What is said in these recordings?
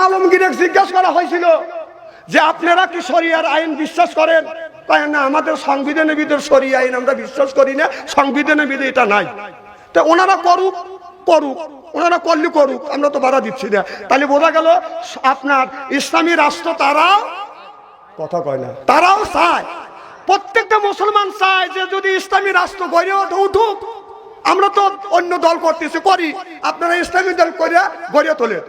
আলমগীরকে জিজ্ঞাসা করা হয়েছিল যে আপনারা কি শরিয়ার আইন বিশ্বাস করেন? কয় না, আমাদের সংবিধানের ভিতর শরিয়া আইন আমরা বিশ্বাস করি না, সংবিধানের ভিতরে এটা নাই। তা ওনারা করুক, ওনারা করলে করুক, আমরা তো বাধা দিচ্ছি না। তাহলে বোঝা গেল আপনার ইসলামী রাষ্ট্র তারাও কথা কয় না, তারাও চায়, প্রত্যেকটা মুসলমান চায় যে যদি ইসলামী রাষ্ট্র গড়ে উঠুক। আমরা তো অন্য দল করতেছি, করি, আপনারা ইসলামী দল করে গড়ে তোলে।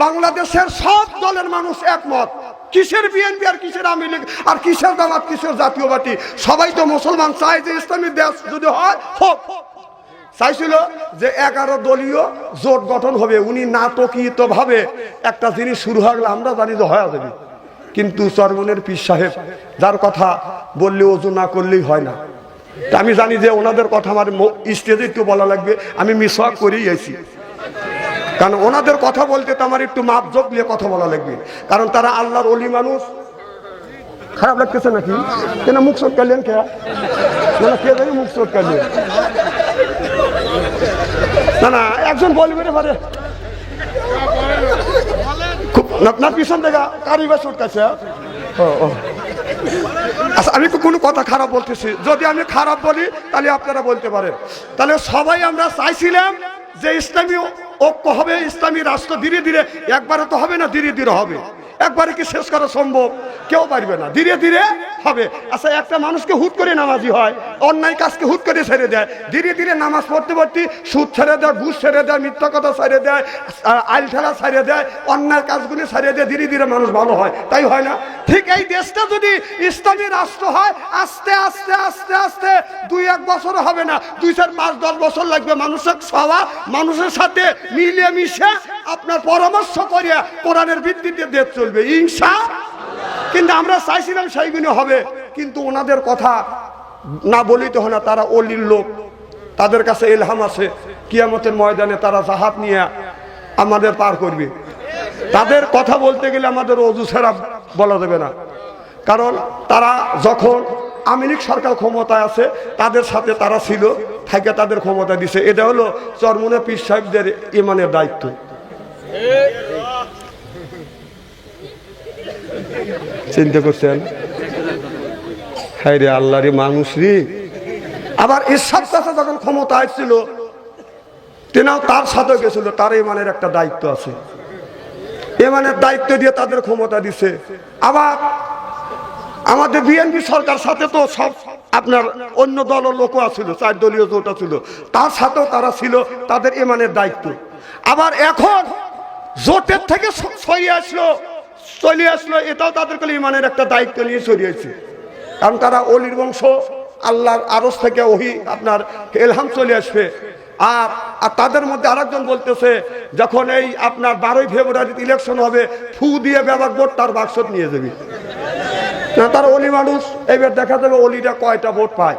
বাংলাদেশের সব দলের মানুষ একমত, কিসের বিএনপি আর কিসের আওয়ামী লীগ আর কিসের জামাত কিসের জাতীয় পার্টি, সবাই তো মুসলমান চায় যে ইসলামী দেশ যদি হয় হোক। চাইছিল যে 11 দলীয় জোট গঠন হবে। উনি নাটকীয়ত ভাবে একটা জিনিস শুরু হয়ে গেলে আমরা জানি যে হয়ে যাবে, কিন্তু চরমনের পীর সাহেব যার কথা বললে ওজু না করলেই হয় না। তা আমি জানি যে ওনাদের কথা আমার স্টেজে একটু বলা লাগবে, আমি মিসওয়াক করেই আইছি, কারণ ওনাদের কথা বলতে তো আমার একটু মাপ যোগ নিয়ে কথা বলা লাগবে, কারণ তারা আল্লাহর ওলি মানুষ। খারাপ লাগতেছে নাকি? কেন মুখ চোট করলেন? কে কে জানি মুখ চোট করলেন? না না, একজন বলবে রে পারে আপনার পিছন থেকে কারিবা চোট কাছে। আচ্ছা, আমি কোনো কথা খারাপ বলতেছি, যদি আমি খারাপ বলি তাহলে আপনারা বলতে পারেন। তাহলে সবাই আমরা চাইছিলাম যে ইসলামী ঐক্য হবে, ইসলামী রাষ্ট্র ধীরে ধীরে, একবারে তো হবে না, ধীরে ধীরে হবে। একবারে কি শেষ করা সম্ভব? কেউ পারবে না, ধীরে ধীরে হবে। আচ্ছা, একটা মানুষকে হুট করে নামাজি হয়, অন্যায় কাজকে হুট করে ছেড়ে দেয়, ধীরে ধীরে নামাজ পড়তে পড়তে সুদ ছেড়ে দেয়, ঘুষ ছেড়ে দেয়, মিথ্যা কথা ছেড়ে দেয়, আইল ঠেলা ছেড়ে দেয়, অন্যায় কাজগুলি ছেড়ে দেয়, ধীরে ধীরে মানুষ ভালো হয়, তাই হয় না? ঠিক এই দেশটা যদি ইসলামী রাষ্ট্র হয়, আস্তে আস্তে আস্তে আস্তে 2-1 বছর হবে না, 2-4-5-10 বছর লাগবে। মানুষের স্বভাব মানুষের সাথে মিলিয়ে মিশে আপনার পরামর্শ করিয়া কোরআনের ভিত্তিতে দেশ চলবে ইনশাআল্লাহ। কিন্তু আমরা চাইছিলাম সেইগুলো হবে, কিন্তু ওনাদের কথা না বলিতে হয় না। তারা অলির লোক, তাদের কাছে ইলহাম আছে, কিয়ামতের ময়দানে তারা জাহাজ নিয়ে আমাদের পার করবে। তাদের কথা বলতে গেলে আমাদের অজু ছাড়া বলা যাবে না, কারণ তারা যখন আওয়ামী লীগ সরকার ক্ষমতায় আছে তাদের সাথে তারা ছিল, থেকে তাদের ক্ষমতা দিছে। এটা হলো চরমনে পীর সাহেবদের ইমানের দায়িত্ব। চিন্তা করছেন? হ্যাঁ রে আল্লাহ রে, মানুষ রে। আবার ইরশাদ চাচা যখন ক্ষমতা আসছিল, তেনাও তার সাথে গেছিল, তার ইমানের একটা দায়িত্ব আছে, ইমানের দায়িত্ব দিয়ে তাদের ক্ষমতা দিছে। আবার আমাদের বিএনপি সরকার সাথে তো সব আপনার অন্য দলের লোকও আছিল, 4 দলীয় জোট ছিল, তার সাথেও তারা ছিল, তাদের ইমানের দায়িত্ব। আবার এখন জোটের থেকে চলে আসলো, এটাও তাদের ইমানের একটা দায়িত্ব নিয়ে ছড়িয়েছে, কারণ তারা অলির বংশ, আল্লাহর আরশ থেকে ওহি আপনার ইলহাম চলে আসবে। আর তাদের মধ্যে আরেকজন বলতেছে, যখন এই আপনার 12ই ফেব্রুয়ারি ইলেকশন হবে, ফু দিয়ে ব্যাপক ভোট তার বাক্সত নিয়ে যাবে। তার অলি মানুষ, এবার দেখা যাবে অলিরা কয়টা ভোট পায়।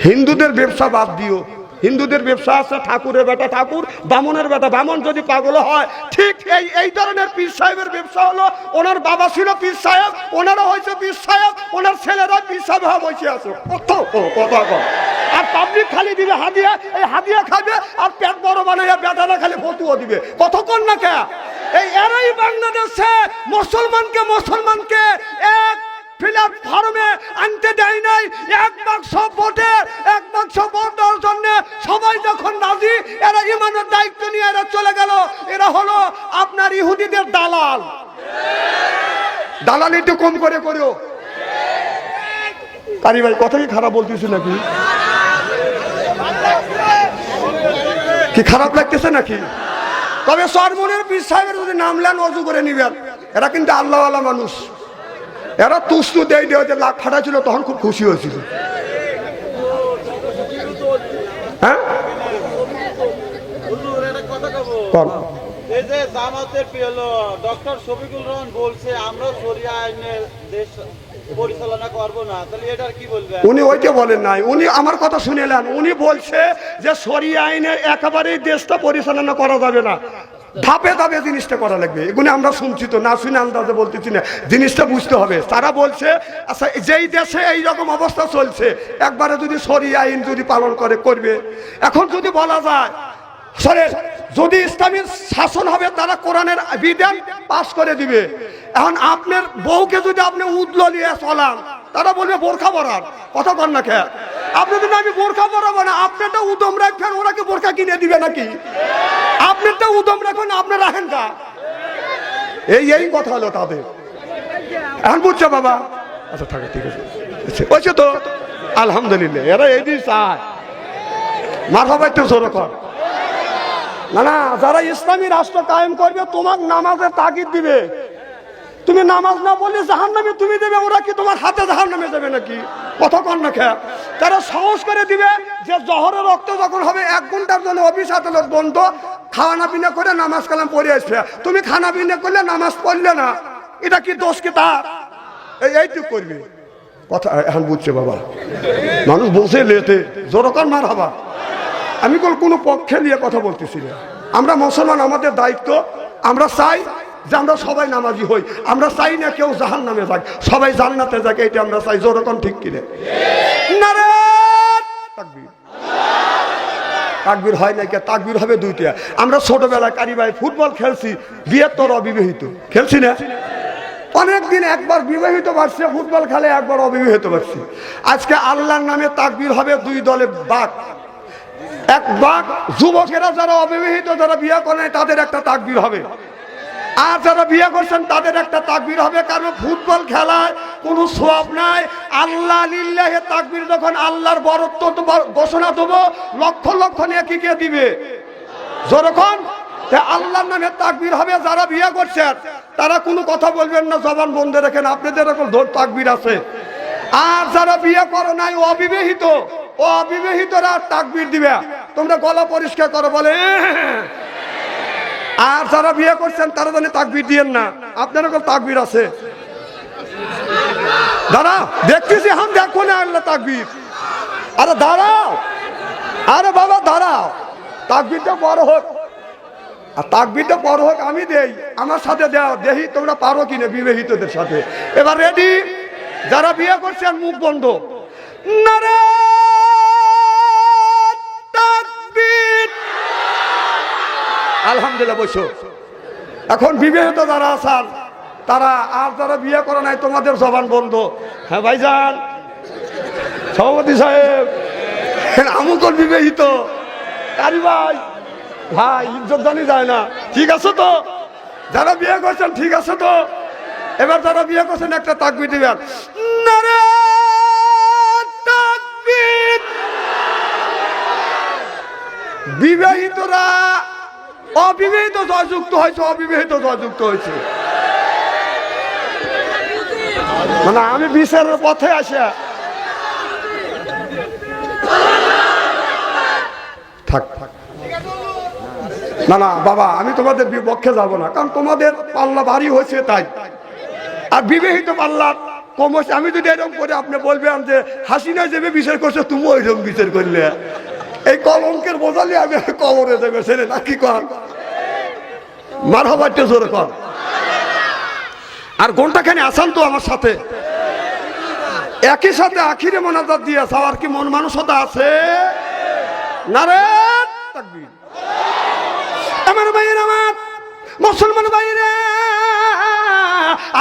হিন্দুদের ব্যবসা বাদ দিও, হিন্দুদের ব্যবসা আছে, ঠাকুরের বেটা ঠাকুর, বামনের বেটা বামন, যদি পাগল হয়। ঠিক এই ধরনের পীর সাহেবের ব্যবসা হলো, ওনার বাবা ছিল পীর সাহেব, ওনারা হয়েছে পীর সাহেব, ওনার ছেলেরা পীর সাহেব বসে আছে। কথা কর, আর পাবলিক খালি দিবে হাদিয়া, এই হাদিয়া খাবে, আর পেট বড় বানাইয়া বেটারা খালি ফতুয়া দিবে। কতক্ষণ না কে এই এরাই বাংলাদেশে মুসলমানকে এক প্ল্যাটফর্মে আনতে দেয় নাই। 1 বাক্স ভোট দেওয়ার জন্য সবাই যখন রাজি, এরা ইমানের দায়িত্ব নিয়ে এরা চলে গেল। এরা হলো আপনার ইহুদিদের দালাল। দালাল একটু কম করে করিও। কারি ভাই, কথা কি খারাপ বলতেছি নাকি? কি খারাপ লাগতেছে নাকি? তবে চরমনের পীর সাহেবের যদি নাম নেন, অজু করে নিবেন। এরা কিন্তু আল্লাহওয়ালা মানুষ, এরা তুস্তু দেয় যে লাখ ফাটাছিল, তখন খুব খুশি হয়েছিল। হ্যাঁ, এই যে জামাতের ডক্টর শফিকুল রহমান বলছে আমরা শরিয়া আইনের দেশ পরিচালনা করব না, তাহলে এটার কি বলবেন? উনি ওইটা বলেন নাই, উনি আমার কথা শুনেলেন। উনি বলছে যে শরিয়া আইনে একেবারেই দেশটা পরিচালনা করা যাবে না, ধাপে ধাপে জিনিসটা করা লাগবে। এগুলো আমরা শুনছি তো, না শুনে আন্দাজে বলতেছি না, জিনিসটা বুঝতে হবে। তারা বলছে আচ্ছা, যেই দেশে এইরকম অবস্থা চলছে, একবারে যদি শরিয়া আইন যদি পালন করবে। এখন যদি বলা যায় যদি ইসলামের শাসন হবে তারা কোরআনের বিধান পাশ করে দিবে। এখন আপনার বউকে যদি আপনি উদলো নিয়ে চলান, তারা বলবে বোরখা পরার কথা কর না খেয়ে। আপনি যদি আমি বোরখা পরাবো না, আপনারটা উদম রাখবেন, ওরা কি বোরখা কিনে দিবে নাকি? আপনারটা উদম রাখবেন, আপনি রাখেন কা? এই কথা হলো তাদের। এখন বুঝছো বাবা? আচ্ছা থাকে, ঠিক আছে, বুঝছো তো? আলহামদুলিল্লাহ, এরা এই দিন চায় মারহাবা একটু জোরে কর। না না, যারা ইসলামী রাষ্ট্র কায়েম করবে তোমাকে নামাজের তাগিদ দিবে। তুমি নামাজ না বললে জাহান্নামে তুমি দেবে, ওরা কি তোমার হাতে জাহান্নামে যাবে নাকি? কথা কর না খেয়া। তারা সাহস করে দিবে যে জহরের রক্ত যখন হবে 1 ঘন্টার জন্য অফিস আদালত বন্ধ, খাওয়ানা পিনা করে নামাজ কালাম পড়ে আসবে। তুমি খানা পিনা করলে নামাজ পড়লে না, এটা কি দোষ কি তার? এইটুক করবে কথা। এখন বুঝছে বাবা, মানুষ বসে লেতে জোরকার মার হবা। আমি কোনো পক্ষে নিয়ে কথা বলতেছি না। আমরা মুসলমান, আমাদের দায়িত্ব। আমরা চাই যে আমরা সবাই নামাজি হই। আমরা চাই না কেউ জাহান্নামে যাক, সবাই জান্নাতে যাক, এইটা আমরা চাই। জোরকম ঠিক কিনে নারে তাকবীর। তাকবীর হয় না কে? তাকবীর হবে 2টা। আমরা ছোটবেলায় কারিবাই ফুটবল খেলছি, বিয়ের তোর অবিবাহিত খেলছি না? অনেকদিন একবার বিবাহিত বাড়ছে ফুটবল খেলে, একবার অবিবাহিত বাড়ছি। আজকে আল্লাহর নামে তাকবীর হবে 2 দলে বাঘ। এক বাঘ যুবকেরা যারা অবিবাহিত, যারা বিয়ে করে তাদের একটা তাকবীর হবে, আর যারা বিয়ে করছেন তাদের একটা তাকবীর হবে। কারণ ফুটবল খেলায় কোনো সওয়াব নাই। আল্লাহ লিল্লাহে তাকবীর যখন আল্লাহর বরত্ব ঘোষণা দেবো, লক্ষ লক্ষ নেকিকে দিবে। যখন আল্লাহর নামে তাকবীর হবে, যারা বিয়ে করছেন তারা কোনো কথা বলবেন না, জবান বন্ধ রেখেন, আপনাদের এরকম তাকবীর আছে। আর যারা বিয়ে করো নাই, অবিবাহিত, অবিবাহিতরা তাকবীর দিবে। তোমরা গলা পরিষ্কার করো বলে। আর যারা বিয়ে করছেন তারা জানে তাকবীর দিয়েন না, আপনার এরকম তাকবীর আছে। দাঁড়াও, দেখতেছি হাম, দেখো না আল্লাহ তাকবীর। আরে দাঁড়াও, আরে বাবা দাঁড়াও, তাকবীরটা বড় হোক। আর তাকবীরটা বড় হোক, আমি দেই, আমার সাথে দাও, দেখি তোমরা পারো কিনা বিবাহিতদের সাথে। এবার রেডি? যারা বিয়ে করছেন মুখ বন্ধ। নারে তাকবীর। আলহামদুলিল্লাহ, বসো। এখন বিবাহিত যারা আছেন তারা, আর যারা বিয়ে করে নাই তোমাদের জবান বন্ধ। হ্যাঁ ভাইজান, সভাপতি সাহেব, আমুকল বিবাহিত, কারি ভাই, ভাই ইজ্জত জানি যায় না, ঠিক আছে তো? যারা বিয়ে করছেন ঠিক আছে তো? এবার যারা বিয়ে করছেন একটা তাকবীর দিবেন। নারে তাকবীর। বিবাহিতরা অবিবাহিত জয়যুক্ত হয়েছে, অবিবাহিত জয়যুক্ত হয়েছে। মানে আমি বিচারের পথে আসে থাক। না না বাবা, আমি তোমাদের বিপক্ষে যাব না, কারণ তোমাদের পাল্লা ভারী হয়েছে তাই। আর বিবাহিত পাল্লা কম হচ্ছে। আমি যদি এরকম করে আপনি বলবেন যে হাসিনা যাবে বিচার করছে, তুমিও এরকম বিচার করলে, এই কলঙ্কের বোঝালে আমি কবরে যাবে ছেলে নাকি কর। মারহাবা একটু জোরে কর। আর ঘন্টাখানে আসান তো আমার সাথে, একই সাথে আখিরে মোনাজাত দিয়ে যাওয়ার কি মন মানসতা আছে? নারে তাকবীর। আমার ভাইয়ের, আমার মুসলমান ভাইয়েরা,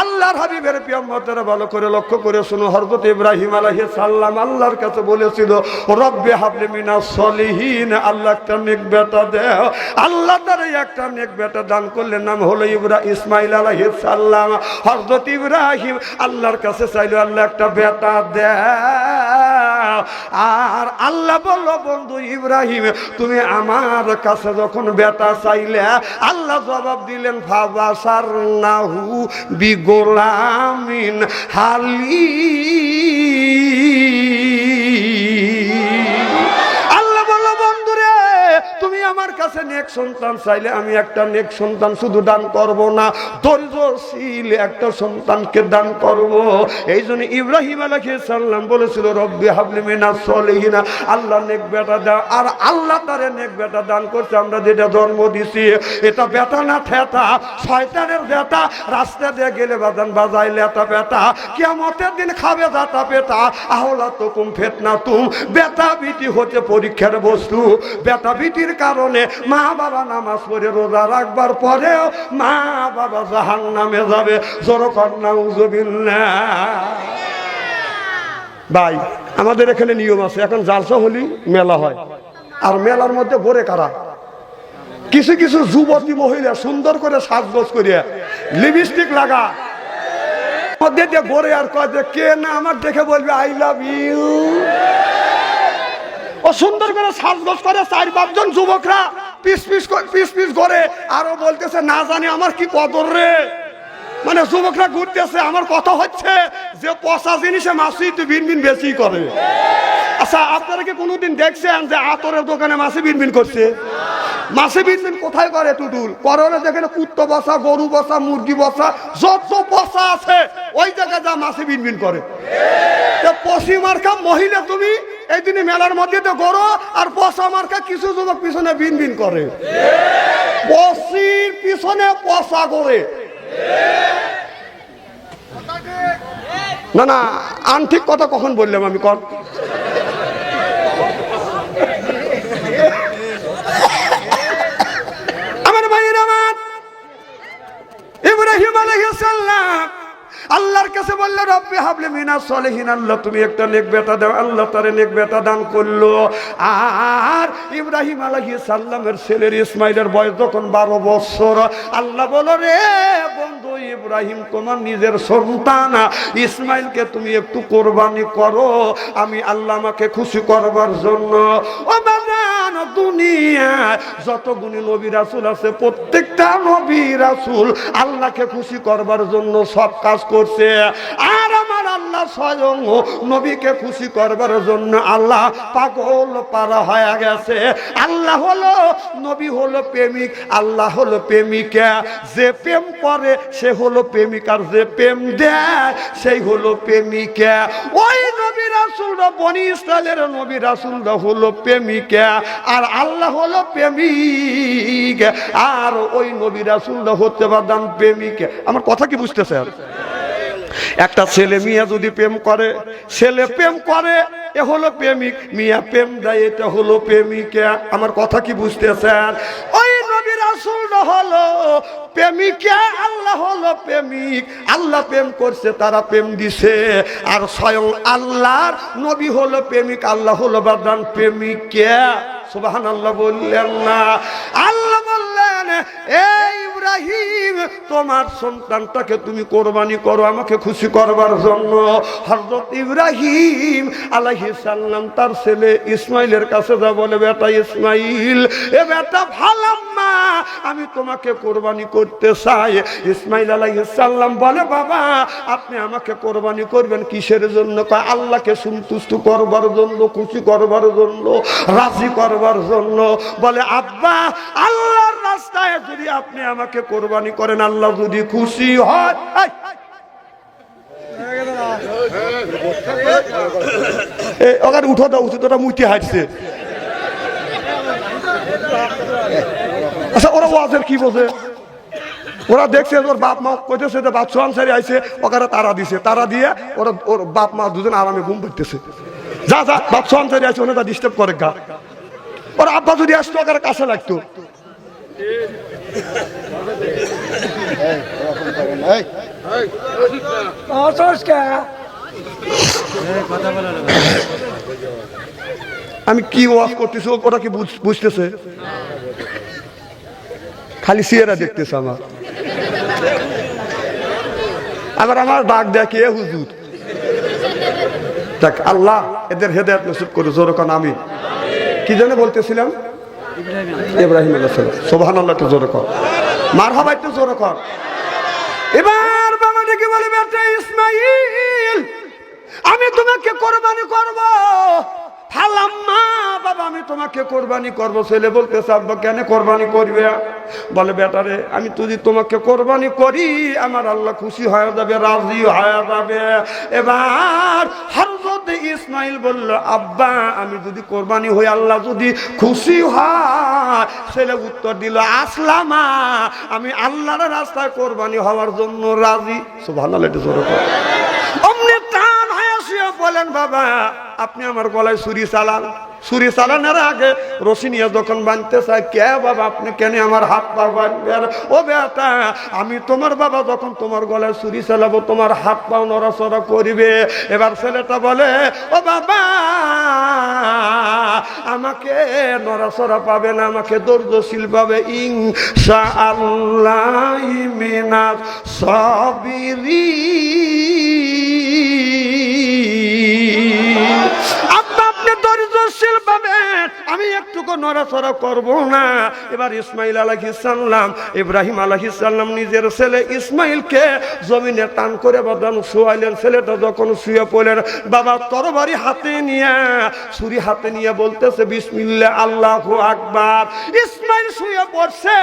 আল্লাহর হাবিবের পিয়ামতের ভালো করে লক্ষ্য করে শুনো। হযরত ইব্রাহিম আলাইহিস সালাম আল্লাহর কাছে বলেছিল, রব্বে হাবলি মিনাস সলিহিন, আল্লাহ একটা নেক বেটা দাও। আল্লাহ তার একটা নেক বেটা দান করলেন, নাম হলো ইসমাইল আলাইহিস সালাম। হযরত ইব্রাহিম আল্লাহর কাছে চাইলো, আল্লাহ একটা বেটা দাও। আর আল্লাহ বলল, বন্ধু ইব্রাহিম, তুমি আমার কাছে যখন বেটা চাইলে, আল্লাহ জবাব দিলেন, ফাবাসারনাহু বিগোলামিন হালিম। আল্লাহ বলল, বন্ধুরে তুমি আমার কাছে নেক সন্তান চাইলে আমি একটা নেক সন্তান শুধু দান করব না, ধৈর্যশীল একটা সন্তানকে দান করব। এই জন্য ইব্রাহিম আলাইহিস সালাম বলেছিল, রব্বি হাবলি মিনাস সলিহিন, আল্লাহ নেক বেটা দাও। আর আল্লাহ তারে নেক বেটা দান করছে। আমরা যেটা জন্ম দিছি এটা বেটা না ঠেটা, শয়তানের বেটা। রাস্তা দিয়ে গেলে বাজান বাজাই লেটা বেটা, কিয়ামতের দিন খাবে যাতা পেটা। আহলা তুকুম ফিতনাতুম, বেটা বিটি হচ্ছে পরীক্ষার বস্তু। বেটা বিটির কারণে মা বাবা নামাজ পড়ে রোজা রাখবার পরেও মা বাবা জাহান্নামে যাবে। জোরকর নাউজুবিল্লাহ। ভাই আমাদের এখানে নিয়ম আছে, এখন জালসা হলি মেলা হয়, আর মেলার মধ্যে ঘোরে কারা? কিছু কিছু যুবতী মহিলা সুন্দর করে সাজগোজ করিয়া লিপস্টিক লাগা মধ্যে দিয়ে ঘোরে, আর কয় যে কে না আমার দেখে বলবে আই লাভ ইউ। ও সুন্দর করে সাজগোজ করে 4-5 জন যুবকরা পিস পিস করে, আরো বলতেছে না জানি আমার কি কদর রে। মানে যুবকরা ঘুরতেছে, আমার কথা হচ্ছে যে পচা জিনিসে মাছি তো বিনবিন বেশি করে। আচ্ছা আপনারা কি কোনোদিন দেখছেন যে আতরের দোকানে মাছি বিনবিন করছে? মাছি বিনবিন কোথায় করে? টুটুল করলে যেখানে কুত্তো বসা, গরু বসা, মুরগি বসা, যত বসা আছে ওই জায়গায় যা মাছি বিনবিন করে। পশি মার্কা মহিলা তুমি এই দিনে মেলার মধ্যে তো গরো, আর পশা মার্কা কিছু যুবক পিছনে বিনবিন করে। পশির পিছনে পশা করে না না, আনঠিক কথা কখন বললাম আমি? কর আমার ভাইয়ের আমার ইব্রাহিম আলাইহিস সালাম আল্লাহর কাছে বলল রব্বি হাবলি মিনাস সলিহিন, আল্লাহ তুমি একটা নেক বেটা দাও। আল্লাহ তারে নেক বেটা দান করলো। আর ইব্রাহিম আলাইহিস সালামের ছেলের ইসমাইলের বয়স যখন 12 বছর, আল্লাহ বলো রে বন্ধু ইব্রাহিম তোমার নিজের সন্তান ইসমাইলকে তুমি একটু কোরবানি করো, আমি আল্লাহ আমাকে খুশি করবার জন্য। ও বাজান দুনিয়ায় যত গুণী নবী রাসূল আছে প্রত্যেকটা নবী রাসূল আল্লাহকে খুশি করবার জন্য সব কাজ করছে। আর আমার আল্লাহ স্বয়ং নবীকে খুশি করবার জন্য আল্লাহ পাগল পারা হয়ে গেছে। আল্লাহ হলো নবী হলো প্রেমিক, আল্লাহ হলো প্রেমিকা। যে প্রেম করে সে হলো প্রেমিক, আর যে প্রেম দেয় সেই হলো প্রেমিকা। ওই নবী রাসূলরা বনি ইসরাইলের নবী রাসূলরা হলো প্রেমিকা, আর আল্লাহ হলো প্রেমিক। আর ওই নবী রাসূলরা হতে পারতাম প্রেমিকা। আমার কথা কি বুঝতেছেন? একটা ছেলে মিয়া যদি প্রেম করে, ছেলে প্রেম করে এ হলো প্রেমিক, মিয়া প্রেম দেয় এটা হলো প্রেমিকা। আমার কথা কি বুঝতেছেন? ওই নবী রাসূলরা হলো প্রেমিকা, আল্লাহ হলো প্রেমিক। আল্লাহ প্রেম করছে, তারা প্রেম দিছে। আর স্বয়ং আল্লাহর নবী হলো প্রেমিক, আল্লাহ হলো বাদান প্রেমিকা। সুবহানাল্লাহ বললেন না? আল্লাহ বললেন এই ইব্রাহিম তোমার সন্তানটাকে তুমি কোরবানি করো আমাকে খুশি করবার জন্য। হযরত ইব্রাহিম আলাইহিস সালাম তার ছেলে ইসমাইলের কাছে যা বলে, বেটা ইসমাইল, এ বেটা ভালাম্মা আমি তোমাকে কোরবানি করতে চাই। ইসমাইল আলাইহিস সালাম বলে, বাবা আপনি আমাকে কোরবানি করবেন কিসের জন্য? কয় আল্লাহকে সন্তুষ্ট করবার জন্য, খুশি করবার জন্য, রাজি করবার জন্য। বলে আব্বা আল্লাহর রাস্তায় যদি আপনি আমাকে কোরবানি করেন আল্লাহ যদি খুশি হয়। ওখানে উঠো দাও, উঠোটা মুইতে হাঁটছে। আচ্ছা ওরা ওয়াজের কি বোঝে? ওরা দেখছে ওর বাপ মা কইতেছে যে বাচ্চা আনসারি আইছে, ওখানে তারা দিছে, তারা দিয়ে ওরা ওর বাপ মা দুজন আরামে ঘুম পাইতেছে। যা যা বাচ্চা আনসারি আছে ওনে তা ডিস্টার্ব করে গা। ওর আব্বা যদি আসতো ওখানে কাছে লাগতো। আমি কি ওয়াজ করতেছি ওটা কি বুঝতেছে? খালি সিয়েরা দেখতেছে আমার। আবার আমার ডাক দেখে হুজুর। দেখ আল্লাহ এদের হেদায়েত নসিব করে, জোরে কোন আমিন। কি জানে বলতেছিলাম? ইব্রাহিম আলাইহিস সালাম। সুবহানাল্লাহ, তো জোরে কর, মারহাবা একটু জোরে কর। এবার বাবা ডেকে বলে, বেটা ইসমাইল আমি তোমাকে কোরবানি করব। ফালাম্মা বাবা আমি তোমাকে কোরবানি করব। ছেলে বলতেছে আব্বা কেন কোরবানি করবে? বলে বেটারে আমি যদি তোমাকে কোরবানি করি আমার আল্লাহ খুশি হয়ে যাবে, রাজি হয়ে যাবে। এবার হযরত ইসমাইল বলল, আব্বা আমি যদি কোরবানি হই আল্লাহ যদি খুশি হয়। ছেলে উত্তর দিল, আসলামা আমি আল্লাহর রাস্তায় কোরবানি হওয়ার জন্য রাজি। সুবহানাল্লাহ, এটা জোরে বল। অমনি টান হয়ে শুয়ে বলে, বলেন বাবা আপনি আমার গলায় ছুরি চালান। ছুরি চালানোর আগে রশি নিয়ে যখন বাঁধতে চায়, কে বাবা আপনি কেন আমার হাত পা বাঁধবেন? ও বেটা আমি তোমার বাবা, যখন তোমার গলায় ছুরি চালাবো তোমার হাত পাও নড়াচড়া করবে। এবার ছেলেটা বলে, ও বাবা আমাকে নড়াচড়া পাবে না, আমাকে ধৈর্যশীল পাবে। ইনশাআল্লাহ মিনাস সাবিরিন। আপনি ধৈর্যশীল পাবেন, আমি একটুকু নড়াচড়া করব না। এবার ইসমাইল আলাইহিস সালাম, ইব্রাহিম আলাইহিস সালাম নিজের ছেলে ইসমাইলকে জমিনে টান করে বাদান শুয়াইলেন। ছেলেটা যখন শুয়ে পড়লেন, বাবা তরবারি হাতে নিয়ে, ছুরি হাতে নিয়ে বলতেছে বিসমিল্লাহ আল্লাহু আকবার। ইসমাইল শুয়ে পড়ছে,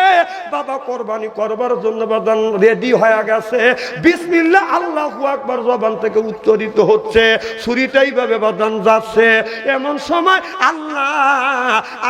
বাবা কোরবানি করবার জন্য বাদান রেডি হয়ে গেছে। বিসমিল্লাহ আল্লাহু আকবার জবান থেকে উচ্চারিত হচ্ছে, ছুরিটা এইভাবে বাদান যাচ্ছে। এমন সময় আল্লাহ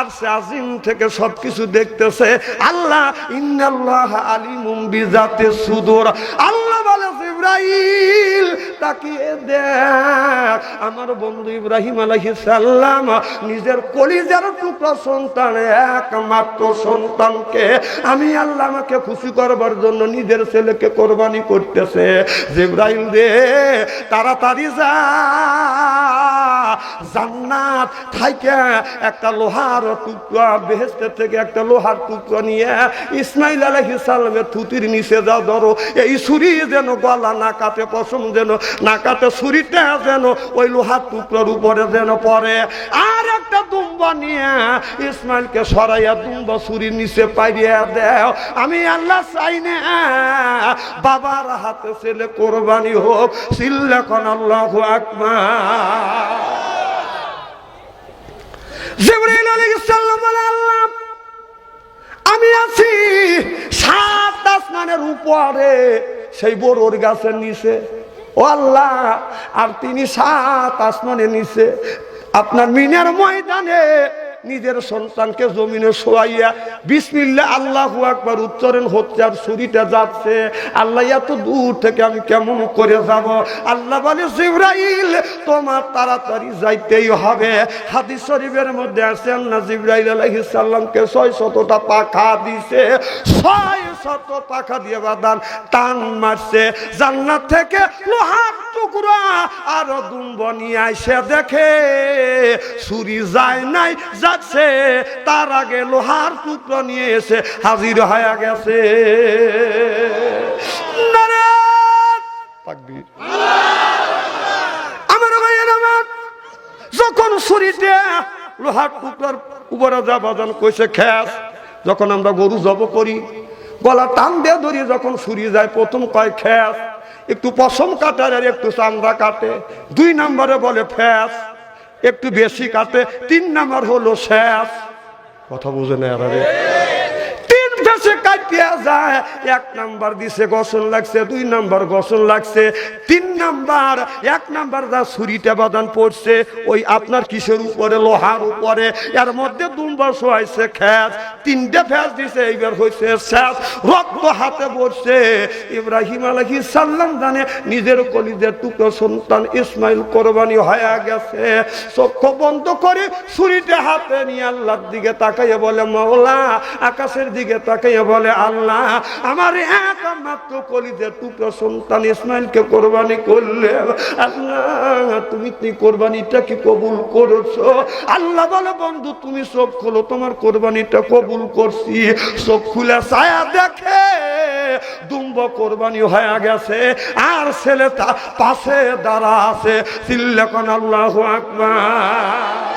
আরশে আজিম থেকে সবকিছু দেখতেছে। আল্লাহ ইন্নাল্লাহ আলিমুম বিজাতিস সুদূর। আল্লাহ বলে জিবরাইল তাকিয়ে দেখ, আমার বন্ধু ইব্রাহিম আলাইহিস সালাম নিজের কলিজার টুকরা সন্তান, একমাত্র সন্তানকে আমি আল্লাহ আমাকে খুশি করবার জন্য নিজের ছেলেকে কোরবানি করতেছে। জিবরাইল রে তাড়াতাড়ি যা, জান্নাত থেকে একটা লোহার টুকরা, বেহেশত থেকে একটা লোহার টুকরা নিয়ে ইসমাইল আলাইহিস সালামের থুতির নিচে যাও ধরো। এই ছুরি যেন গলা না কাটে, পশম যেন না কাটে, ছুরিটা যেন ওই লোহার টুকরার উপরে যেন পড়ে। আর একটা দুম্বা নিয়ে ইসমাইলকে সরাইয়া দুম্বা ছুরির নিচে পাইয়া দেও। আমি আল্লাহ চাই না বাবার হাতে ছেলে কোরবানি হোক। সিল্লাখন আল্লাহু আকবার। জিবরাইল আলাইহিস সালাম বলে, আল্লাহ আমি আছি 7 আসমানের উপরে সেই বড়র গাছের নিচে। ও আল্লাহ, আর তিনি 7 আসমানের নিচে আপনার মিনার ময়দানে নিজের সন্তানকে জমিনে শোয়াইয়া বিসমিল্লাহ আল্লাহু আকবার উচ্চারণ হচ্ছে, আর ছুরিটা যাচ্ছে। আল্লাহ এত দূর থেকে আমি কেমন করে যাব? আল্লাহ বলে জিবরাইল তোমার তাড়াতাড়ি যাইতেই হবে। হাদিস শরীফের মধ্যে আছে আল্লাহ জিবরাইল আলাইহিস সালামকে 600টা পাখা দিছে, 600 পাখা দিয়ে বাদান টান মারছে। জান্নাত থেকে লোহার টুকরা আর দুম্ব নিয়ে আইসে দেখে ছুরি যায় নাই, যাচ্ছে। তার আগে লোহার টুকরা নিয়ে এসে হাজির হয়ে গেছে। আমার ভাইয়ের আমার, যখন ছুরিটা লোহার টুকরার উপরে যা বাজান কইছে খ্যাস, যখন আমরা গরু জব করি গলা টান দিয়ে ধরি, যখন ছুরি যায় প্রথম কয় খ্যাস, একটু পশম কাটার আর একটু চামড়া কাটে। 2 নম্বরে বলে ফ্যাস, একটু বেশি কাটে। 3 নাম্বার হলো শেষ। কথা বুঝে না আরে, 3 ফেসে কাটিয়া যায়। 1 নাম্বার দিছে গোসল লাগছে, 2 নাম্বার গোসল লাগছে, 3 নাম্বার 1 নাম্বার যা ছুরিটা বাদান পড়ছে ওই আপনার কিসের উপরে, লোহার উপরে। এর মধ্যে দুম্বা শোয়াইছে খ্যাস, 3টে ফ্যাস দিছে, এইবার হয়েছে শেষ। রক্ত হাতে পড়ছে। ইব্রাহিম আলাইহিস সালাম জানে নিজের কলিজার টুকরো সন্তান ইসমাইল কোরবানি হয়ে গেছে। চক্ষু বন্ধ করে ছুরিটা হাতে নিয়ে আল্লাহর দিকে তাকাইয়া বলে, মাওলা, আকাশের দিকে তাকাইয়া বলে, আল্লাহ আমার একমাত্র কলিজার টুকরো সন্তান ইসমাইলকে কোরবানি করলে, আল্লাহ তুমি কোরবানিটা কি কবুল করেছো? আল্লাহ বলে, বন্ধু তুমি চোখ খোলো, তোমার কোরবানিটা কবুল করছি। চোখ খুলে ছায়া দেখে দুম্ব কোরবানি হয়ে গেছে, আর ছেলে পাশে দাঁড়া আছে। সিল্লাখন আল্লাহু আকবার।